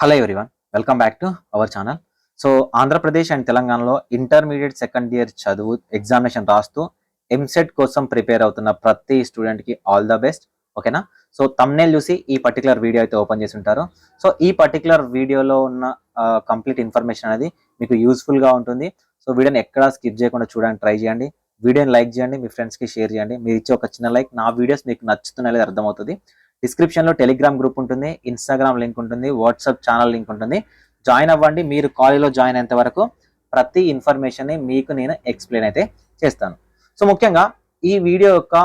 Hello everyone, welcome back to our channel. So Andhra Pradesh and తెలంగాణలో intermediate second year చదువు examination రాస్తూ ఎంసెట్ కోసం prepare అవుతున్న ప్రతి స్టూడెంట్కి ఆల్ ద బెస్ట్. ఓకేనా? సో తమ్నేల్ చూసి ఈ పర్టికులర్ వీడియో అయితే ఓపెన్ చేసి ఉంటారు. సో ఈ పర్టికులర్ వీడియోలో ఉన్న కంప్లీట్ ఇన్ఫర్మేషన్ అనేది మీకు యూస్ఫుల్గా ఉంటుంది. సో వీడియోని ఎక్కడా స్కిప్ చేయకుండా చూడడానికి ట్రై చేయండి. వీడియోని లైక్ చేయండి, మీ ఫ్రెండ్స్కి షేర్ చేయండి. మీరు ఇచ్చే ఒక చిన్న లైక్ నా వీడియోస్ మీకు నచ్చుతున్నది అర్థమవుతుంది. డిస్క్రిప్షన్లో టెలిగ్రామ్ గ్రూప్ ఉంటుంది, ఇన్స్టాగ్రామ్ లింక్ ఉంటుంది, వాట్సాప్ ఛానల్ లింక్ ఉంటుంది. జాయిన్ అవ్వండి. మీరు కాలేజ్లో జాయిన్ అయ్యేంత వరకు ప్రతి ఇన్ఫర్మేషన్ని మీకు నేను ఎక్స్ప్లెయిన్ అయితే చేస్తాను. సో ముఖ్యంగా ఈ వీడియో యొక్క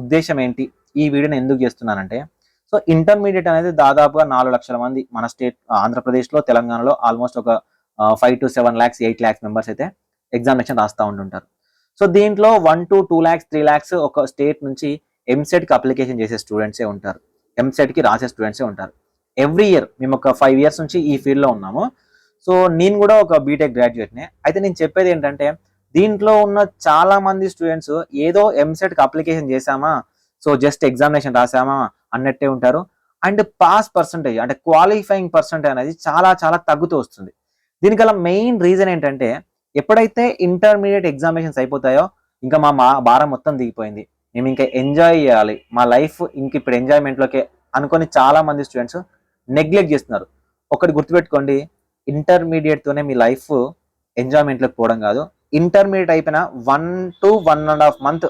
ఉద్దేశం ఏంటి, ఈ వీడియోని ఎందుకు చేస్తున్నానంటే, సో ఇంటర్మీడియట్ అనేది దాదాపుగా 4 లక్షల మంది మన స్టేట్ ఆంధ్రప్రదేశ్లో, తెలంగాణలో ఆల్మోస్ట్ ఒక 5 to 7 lakhs 8 lakhs మెంబర్స్ అయితే ఎగ్జామినేషన్ రాస్తూ ఉంటుంటారు. సో దీంట్లో 1 to 2 lakhs 3 lakhs ఒక స్టేట్ నుంచి ఎంసెట్కి అప్లికేషన్ చేసే స్టూడెంట్సే ఉంటారు, ఎంసెట్కి రాసే స్టూడెంట్సే ఉంటారు. ఎవ్రీ ఇయర్ మేము ఒక 5 years నుంచి ఈ ఫీల్డ్లో ఉన్నాము. సో నేను కూడా ఒక బీటెక్ గ్రాడ్యుయేట్నే. అయితే నేను చెప్పేది ఏంటంటే, దీంట్లో ఉన్న చాలా మంది స్టూడెంట్స్ ఏదో ఎంసెట్కి అప్లికేషన్ చేశామా, సో జస్ట్ ఎగ్జామినేషన్ రాసామా అన్నట్టే ఉంటారు. అండ్ పాస్ పర్సంటేజ్ అంటే క్వాలిఫైయింగ్ పర్సంటేజ్ అనేది చాలా చాలా తగ్గుతూ వస్తుంది. దీనికల్లా మెయిన్ రీజన్ ఏంటంటే, ఎప్పుడైతే ఇంటర్మీడియట్ ఎగ్జామినేషన్స్ అయిపోతాయో ఇంకా మా భారం మొత్తం దిగిపోయింది, మేము ఇంకా ఎంజాయ్ చేయాలి, మా లైఫ్ ఇంక ఇప్పుడు ఎంజాయ్మెంట్లోకే అనుకొని చాలా మంది స్టూడెంట్స్ నెగ్లెక్ట్ చేస్తున్నారు. ఒకటి గుర్తుపెట్టుకోండి, ఇంటర్మీడియట్తోనే మీ లైఫ్ ఎంజాయ్మెంట్లోకి పోవడం కాదు. ఇంటర్మీడియట్ అయిపోయిన 1 to 1.5 months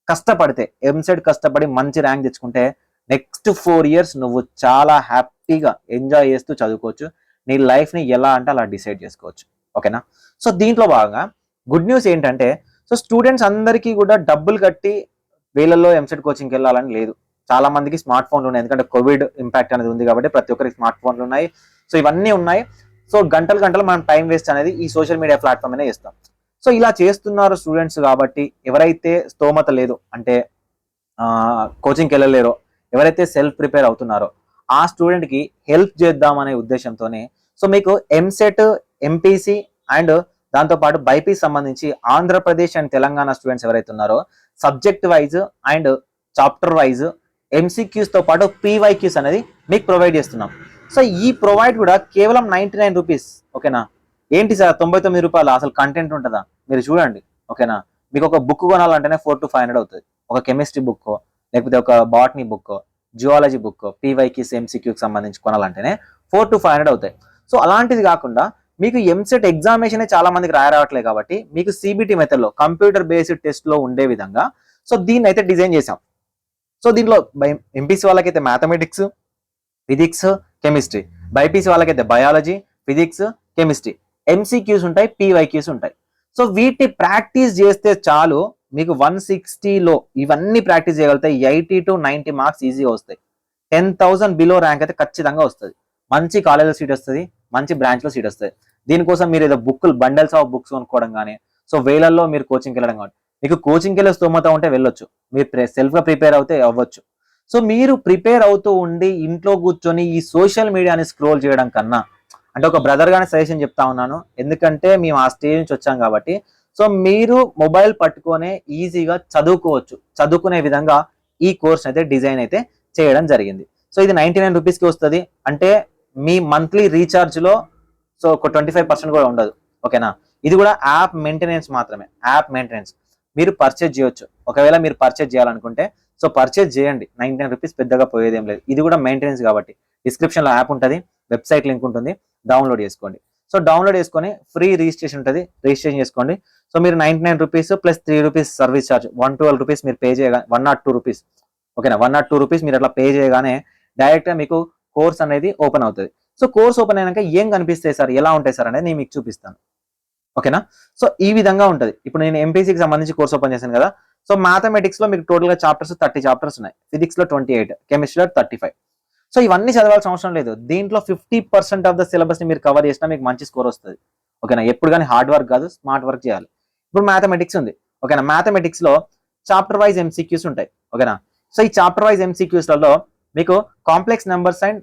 కష్టపడితే, ఎంసెట్ కష్టపడి మంచి ర్యాంక్ తెచ్చుకుంటే నెక్స్ట్ 4 years నువ్వు చాలా హ్యాపీగా ఎంజాయ్ చేస్తూ చదువుకోవచ్చు. నీ లైఫ్ని ఎలా అంటే అలా డిసైడ్ చేసుకోవచ్చు. ఓకేనా? సో దీంట్లో భాగంగా గుడ్ న్యూస్ ఏంటంటే, సో స్టూడెంట్స్ అందరికీ కూడా డబ్బులు కట్టి వేలల్లో ఎంసెట్ కోచింగ్కి వెళ్ళాలని లేదు. చాలా మందికి స్మార్ట్ ఫోన్లు ఉన్నాయి, ఎందుకంటే కోవిడ్ ఇంపాక్ట్ అనేది ఉంది కాబట్టి ప్రతి ఒక్కరికి స్మార్ట్ ఫోన్లు ఉన్నాయి. సో ఇవన్నీ ఉన్నాయి. సో గంటలు గంటలు మనం టైం వేస్ట్ అనేది ఈ సోషల్ మీడియా ప్లాట్ఫామ్ అనే చేస్తాం. సో ఇలా చేస్తున్నారు స్టూడెంట్స్ కాబట్టి, ఎవరైతే స్తోమత లేదు అంటే కోచింగ్కి వెళ్ళలేరో, ఎవరైతే సెల్ఫ్ ప్రిపేర్ అవుతున్నారో ఆ స్టూడెంట్కి హెల్ప్ చేద్దామనే ఉద్దేశంతోనే సో మీకు ఎంసెట్, ఎంపీసీ అండ్ దాంతోపాటు బైపీసీ సంబంధించి ఆంధ్రప్రదేశ్ అండ్ తెలంగాణ స్టూడెంట్స్ ఎవరైతే ఉన్నారో subject wise and chapter wise ఎంసీక్యూస్తో పాటు పీవైక్యూస్ అనేది మీకు ప్రొవైడ్ చేస్తున్నాం. సో ఈ ప్రొవైడ్ కూడా కేవలం 99 రూపీస్. ఓకేనా? ఏంటి సార్ 99 రూపాయలు, అసలు కంటెంట్ ఉంటుందా? మీరు చూడండి. ఓకేనా? మీకు ఒక బుక్ కొనాలంటేనే 4 to 500 అవుతుంది. ఒక కెమిస్ట్రీ బుక్, లేకపోతే ఒక botany book, geology book, PYQs ఎంసీక్యూకి సంబంధించి కొనాలంటేనే 4 to 500 అవుతాయి. సో అలాంటిది కాకుండా మీకు ఎంసెట్ ఎగ్జామినేషన్ చాలా మందికి రాయరావట్లేదు కాబట్టి మీకు సిబిటి మెథడ్లో కంప్యూటర్ బేస్డ్ టెస్ట్లో ఉండే విధంగా సో దీన్ని అయితే డిజైన్ చేసాం. సో దీంట్లో ఎంపీసీ వాళ్ళకైతే మ్యాథమెటిక్స్, ఫిజిక్స్, కెమిస్ట్రీ, బైపీసీ వాళ్ళకైతే బయాలజీ, ఫిజిక్స్, కెమిస్ట్రీ, ఎంసీక్యూస్ ఉంటాయి, పీవైక్యూస్ ఉంటాయి. సో వీటిని ప్రాక్టీస్ చేస్తే చాలు, మీకు 160లో ఇవన్నీ ప్రాక్టీస్ చేయగలిగితే 80 to 90 మార్క్స్ ఈజీగా వస్తాయి. 10,000 బిలో ర్యాంక్ అయితే ఖచ్చితంగా వస్తుంది. మంచి కాలేజ్లో సీట్ వస్తుంది, మంచి బ్రాంచ్లో సీట్ వస్తుంది. దీనికోసం మీరు ఏదో బండల్స్ ఆఫ్ బుక్స్ కొనుక్కోవడం కానీ, సో వేలల్లో మీరు కోచింగ్కి వెళ్ళడం కానీ, మీకు కోచింగ్కి వెళ్ళే స్తోమత ఉంటే వెళ్ళొచ్చు, మీరు సెల్ఫ్గా ప్రిపేర్ అవుతే అవ్వచ్చు. సో మీరు ప్రిపేర్ అవుతూ ఉండి ఇంట్లో కూర్చొని ఈ సోషల్ మీడియాని స్క్రోల్ చేయడం కన్నా, అంటే ఒక బ్రదర్ గానే సజెషన్ చెప్తా ఉన్నాను, ఎందుకంటే మేము ఆ స్టేజ్ నుంచి వచ్చాం కాబట్టి. సో మీరు మొబైల్ పట్టుకొనే ఈజీగా చదువుకోవచ్చు. చదువుకునే విధంగా ఈ కోర్స్ అయితే డిజైన్ అయితే చేయడం జరిగింది. సో ఇది 99 రూపీస్కి వస్తుంది. అంటే మీ మంత్లీ రీఛార్జ్లో సో ఒక 25% కూడా ఉండదు. ఓకేనా? ఇది కూడా యాప్ మెయింటెనెన్స్ మాత్రమే, యాప్ మెయింటెనెన్స్. మీరు పర్చేజ్ చేయొచ్చు. ఒకవేళ మీరు పర్చేజ్ చేయాలనుకుంటే సో పర్చేజ్ చేయండి, 99 రూపీస్ పెద్దగా పోయేదేం లేదు. ఇది కూడా మెయింటెనెన్స్ కాబట్టి డిస్క్రిప్షన్లో యాప్ ఉంటుంది, వెబ్సైట్ లింక్ ఉంటుంది, డౌన్లోడ్ చేసుకోండి. సో డౌన్లోడ్ చేసుకొని ఫ్రీ రిజిస్ట్రేషన్ ఉంటుంది, రిజిస్ట్రేషన్ చేసుకోండి. సో మీరు 99 rupees plus 3 rupees service charge 112 rupees మీరు పే చేయగా 102 రూపీస్. ఓకేనా? 102 రూపీస్ మీరు అట్లా పే చేయగానే డైరెక్ట్గా మీకు కోర్స్ అనేది ఓపెన్ అవుతుంది. సో కోర్స్ ఓపెన్ అయినాక ఏం కనిపిస్తాయి సార్, ఎలా ఉంటాయి సార్ అనేది నేను మీకు చూపిస్తాను. ఓకేనా? సో ఈ విధంగా ఉంటుంది. ఇప్పుడు నేను ఎంపీసీకి సంబంధించి కోర్స్ ఓపెన్ చేశాను కదా. సో మ్యాథమెటిక్స్లో మీకు టోటల్గా చాప్టర్స్ 30 చాప్టర్స్ ఉన్నాయి, ఫిజిక్స్లో 28, కెమిస్ట్రీలో 35. సో ఇవన్నీ చదవాల్సిన అవసరం లేదు. దీంట్లో 50% ఆఫ్ ద సిలబస్ని మీరు కవర్ చేసినా మీకు మంచి స్కోర్ వస్తుంది. ఓకేనా? ఎప్పుడు కానీ హార్డ్ వర్క్ కాదు, స్మార్ట్ వర్క్ చేయాలి. ఇప్పుడు మ్యాథమెటిక్స్ ఉంది. ఓకేనా? మ్యాథమెటిక్స్లో చాప్టర్ వైజ్ ఎంసీక్యూస్ ఉంటాయి. ఓకేనా? సో ఈ చాప్టర్ వైజ్ ఎంసీక్యూస్లలో మీకు కాంప్లెక్స్ నెంబర్స్ అండ్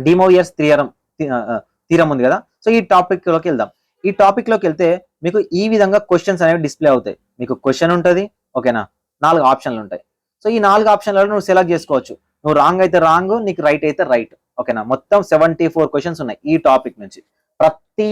డిమోవియర్స్ థీరం ఉంది కదా. సో ఈ టాపిక్లోకి వెళ్దాం. ఈ టాపిక్లోకి వెళ్తే మీకు ఈ విధంగా క్వశ్చన్స్ అనేవి డిస్ప్లే అవుతాయి. మీకు క్వశ్చన్ ఉంటుంది. ఓకేనా? 4 ఆప్షన్లు ఉంటాయి. సో ఈ 4 ఆప్షన్లలో నువ్వు సెలెక్ట్ చేసుకోవచ్చు. నువ్వు రాంగ్ అయితే రాంగ్, నీకు రైట్ అయితే రైట్. ఓకేనా, మొత్తం 74 క్వశ్చన్స్ ఉన్నాయి ఈ టాపిక్ నుంచి. ప్రతి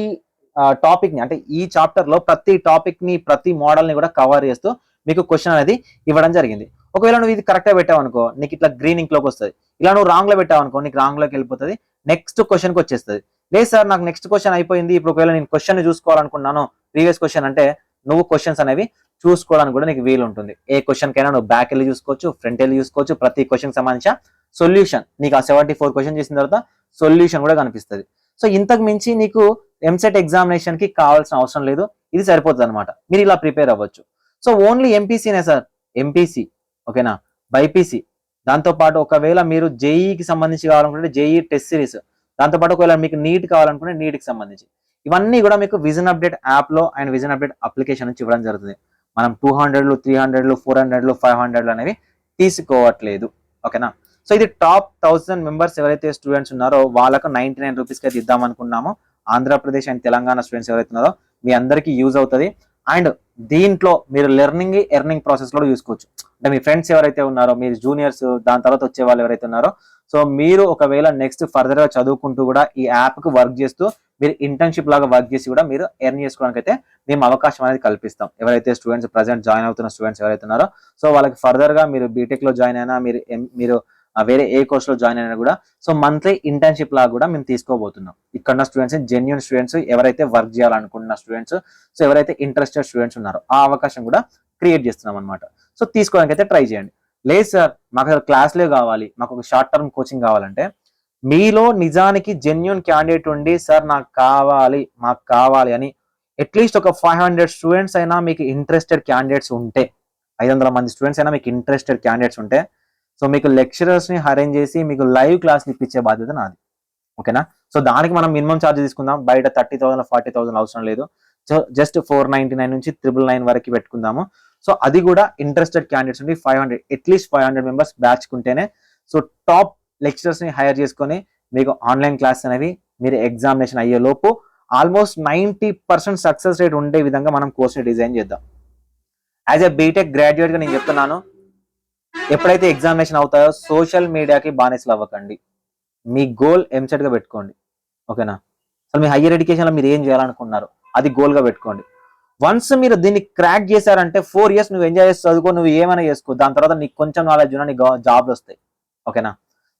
టాపిక్ ని అంటే ఈ చాప్టర్ లో ప్రతి టాపిక్ ని ప్రతి మోడల్ ని కూడా కవర్ చేస్తూ మీకు క్వశ్చన్ అనేది ఇవ్వడం జరిగింది. ఒకవేళ నువ్వు ఇది కరెక్ట్ గా పెట్టావు అనుకో, నీకు ఇట్లా గ్రీన్ ఇంక్ లోకి వస్తుంది. ఇలా నువ్వు రాంగ్ లో పెట్టావు అనుకో, నీకు రాంగ్ లోకి వెళ్ళిపోతుంది, నెక్స్ట్ క్వశ్చన్ కి వచ్చేస్తుంది. లేదు సార్ నాకు నెక్స్ట్ క్వశ్చన్ అయిపోయింది, ఇప్పుడు ఒకవేళ నేను క్వశ్చన్ చూసుకోవాలనుకున్నాను ప్రీవియస్ క్వశ్చన్ అంటే, నువ్వు క్వశ్చన్స్ అనేవి చూసుకోవడానికి కూడా నీకు వీలు ఉంటుంది. ఏ క్వశ్చన్ కైనా నువ్వు బ్యాక్ వెళ్ళి చూసుకోవచ్చు, ఫ్రంట్ వెళ్ళి చూసుకోవచ్చు. ప్రతి క్వశ్చన్ సంబంధించిన సొల్యూషన్ నీకు ఆ 74 క్వశ్చన్ చేసిన తర్వాత సొల్యూషన్ కూడా కనిపిస్తుంది. సో ఇంతకు మించి నీకు ఎంసెట్ ఎగ్జామినేషన్ కి కావాల్సిన అవసరం లేదు, ఇది సరిపోతుంది అనమాట. మీరు ఇలా ప్రిపేర్ అవ్వచ్చు. సో ఓన్లీ ఎంపీసీనే సార్, ఎంపీసీ ఓకేనా, బైపీసీ, దాంతోపాటు ఒకవేళ మీరు జేఈకి సంబంధించి కావాలనుకుంటే జేఈ టెస్ట్ సిరీస్, దాంతోపాటు ఒకవేళ మీకు నీట్ కావాలనుకుంటే నీట్కి సంబంధించి, ఇవన్నీ కూడా మీకు విజన్ అప్డేట్ యాప్ లో అండ్ విజన్ అప్డేట్ అప్లికేషన్ నుంచి ఇవ్వడం జరుగుతుంది. మనం 200, 300, 400, 500 అనేవి తీసుకోవట్లేదు. ఓకేనా, సో ఇది టాప్ 1000 మెంబర్స్ ఎవరైతే స్టూడెంట్స్ ఉన్నారో వాళ్ళకు 99 రూపీస్కి అయితే ఇద్దాం అనుకున్నాము. ఆంధ్రప్రదేశ్ అండ్ తెలంగాణ స్టూడెంట్స్ ఎవరైతే ఉన్నారో మీ అందరికీ యూజ్ అవుతుంది. అండ్ దీంట్లో మీరు ఎర్నింగ్ ప్రాసెస్ కూడా చూసుకోవచ్చు. అంటే మీ ఫ్రెండ్స్ ఎవరైతే ఉన్నారో, మీరు జూనియర్స్, దాని తర్వాత వచ్చే వాళ్ళు ఎవరైతే ఉన్నారో, సో మీరు ఒకవేళ నెక్స్ట్ ఫర్దర్ గా చదువుకుంటూ కూడా ఈ యాప్ కు వర్క్ చేస్తూ మీరు ఇంటర్న్షిప్ లాగా వర్క్ చేసి కూడా మీరు ఎర్న్ చేసుకోవడానికి అయితే మేము అవకాశం అనేది కల్పిస్తాం. ఎవరైతే స్టూడెంట్స్ ప్రజెంట్ జాయిన్ అవుతున్న స్టూడెంట్స్ ఎవరైతే ఉన్నారో, సో వాళ్ళకి ఫర్దర్ గా మీరు బీటెక్ లో జాయిన్ అయినా, మీరు వేరే ఏ కోర్స్ లో జాయిన్ అయినా కూడా, సో మంత్లీ ఇంటర్న్షిప్ లాగా కూడా మేము తీసుకోబోతున్నాం. ఇక్కడ స్టూడెంట్స్, జెన్యూన్ స్టూడెంట్స్, ఎవరైతే వర్క్ చేయాలనుకుంటున్న స్టూడెంట్స్, సో ఎవరైతే ఇంట్రెస్టెడ్ స్టూడెంట్స్ ఉన్నారో ఆ అవకాశం కూడా క్రియేట్ చేస్తున్నాం అనమాట. సో తీసుకోవడానికి అయితే ట్రై చేయండి. లేదు సార్ మాకు అసలు క్లాస్లే కావాలి, మాకు ఒక షార్ట్ టర్మ్ కోచింగ్ కావాలంటే, మీలో నిజానికి జెన్యూన్ క్యాండిడేట్ ఉండి సార్ మాకు కావాలి అని అట్లీస్ట్ ఒక 500 స్టూడెంట్స్ అయినా మీకు ఇంట్రెస్టెడ్ క్యాండిడేట్స్ ఉంటే, 500 మంది స్టూడెంట్స్ అయినా మీకు ఇంట్రెస్టెడ్ క్యాండిడేట్స్ ఉంటే, సో మీకు లెక్చరర్స్ ని అరేంజ్ చేసి మీకు లైవ్ క్లాస్ ఇప్పించే బాధ్యత నాది. ఓకేనా, సో దానికి మనం మినిమం ఛార్జ్ తీసుకుందాం. బయట 30,000 40,000 అవసరం లేదు. సో జస్ట్ 499 నుంచి 999 వరకు పెట్టుకుందాము. సో అది కూడా ఇంట్రెస్టెడ్ క్యాండిడేట్స్ ఉండి 500, అట్లీస్ట్ 500 మెంబర్స్ బ్యాచ్ కుంటేనే, సో టాప్ లెక్చరర్స్ ని హైర్ చేసుకొని మీకు ఆన్లైన్ క్లాస్ అనేవి మీరు ఎగ్జామినేషన్ అయ్యే లోపు ఆల్మోస్ట్ 90% సక్సెస్ రేట్ ఉండే విధంగా మనం కోర్స్ ని డిజైన్ చేద్దాం. యాజ్ ఎ బీటెక్ గ్రాడ్యుయేట్ గా నేను చెప్తున్నాను, ఎప్పుడైతే ఎగ్జామినేషన్ అవుతాయో సోషల్ మీడియాకి బానిసలు అవ్వకండి. మీ గోల్ ఎంసెట్ గా పెట్టుకోండి. ఓకేనా, అసలు మీ హైయర్ ఎడ్యుకేషన్ లో మీరు ఏం చేయాలనుకున్నారు అది గోల్ గా పెట్టుకోండి. వన్స్ మీరు దీన్ని క్రాక్ చేశారంటే 4 years నువ్వు ఎంజాయ్ చేసి చదువుకో, నువ్వు ఏమైనా చేసుకో, దాని తర్వాత నీకు కొంచెం నాలెడ్జ్ ఉన్నా నీకు జాబ్లు వస్తాయి. ఓకేనా,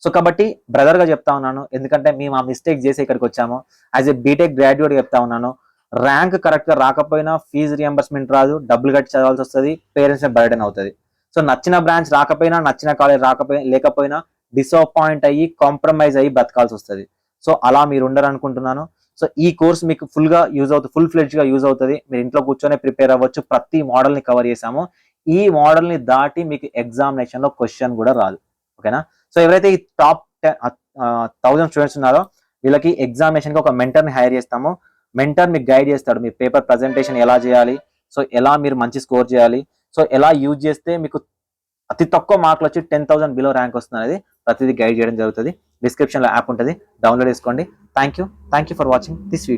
సో కాబట్టి బ్రదర్ గా చెప్తా ఉన్నాను, ఎందుకంటే మేము ఆ మిస్టేక్ చేసి ఇక్కడికి వచ్చాము. యాజ్ ఎ బీటెక్ గ్రాడ్యుయేట్ చెప్తా ఉన్నాను, ర్యాంక్ కరెక్ట్ గా రాకపోయినా ఫీజు రియంబర్స్మెంట్ రాదు, డబ్బులు కట్టి చదవాల్సి వస్తుంది, పేరెంట్స్ బర్డెన్ అవుతుంది. సో నచ్చిన బ్రాంచ్ రాకపోయినా, నచ్చిన కాలేజ్ లేకపోయినా డిసప్పాయింట్ అయ్యి కాంప్రమైజ్ అయ్యి బ్రతకాల్సి వస్తుంది. సో అలా మీరు ఉండరు అనుకుంటున్నాను. సో ఈ కోర్స్ మీకు ఫుల్ గా యూజ్ అవుతుంది, ఫుల్ ఫ్లెడ్జ్ గా యూజ్ అవుతుంది. మీరు ఇంట్లో కూర్చొని ప్రిపేర్ అవ్వచ్చు. ప్రతి మోడల్ ని కవర్ చేసాము. ఈ మోడల్ ని దాటి మీకు ఎగ్జామినేషన్ లో క్వశ్చన్ కూడా రాదు. ఓకేనా, సో ఎవరైతే ఈ టాప్ 1000 స్టూడెంట్స్ ఉన్నారో వీళ్ళకి ఎగ్జామినేషన్ కి ఒక మెంటర్ ని హైర్ చేస్తాము. మెంటర్ మీకు గైడ్ చేస్తాడు, మీ పేపర్ ప్రజెంటేషన్ ఎలా చేయాలి, సో ఎలా మీరు మంచి స్కోర్ చేయాలి, సో ఎలా యూజ్ చేస్తే మీకు అతి తక్కువ మార్కులు వచ్చి 10,000 బిలో ర్యాంక్ వస్తుంది అనేది ప్రతిదీ గైడ్ చేయడం జరుగుతుంది. డిస్క్రిప్షన్ లో యాప్ ఉంటుంది, డౌన్లోడ్ చేసుకోండి. Thank you for watching this video.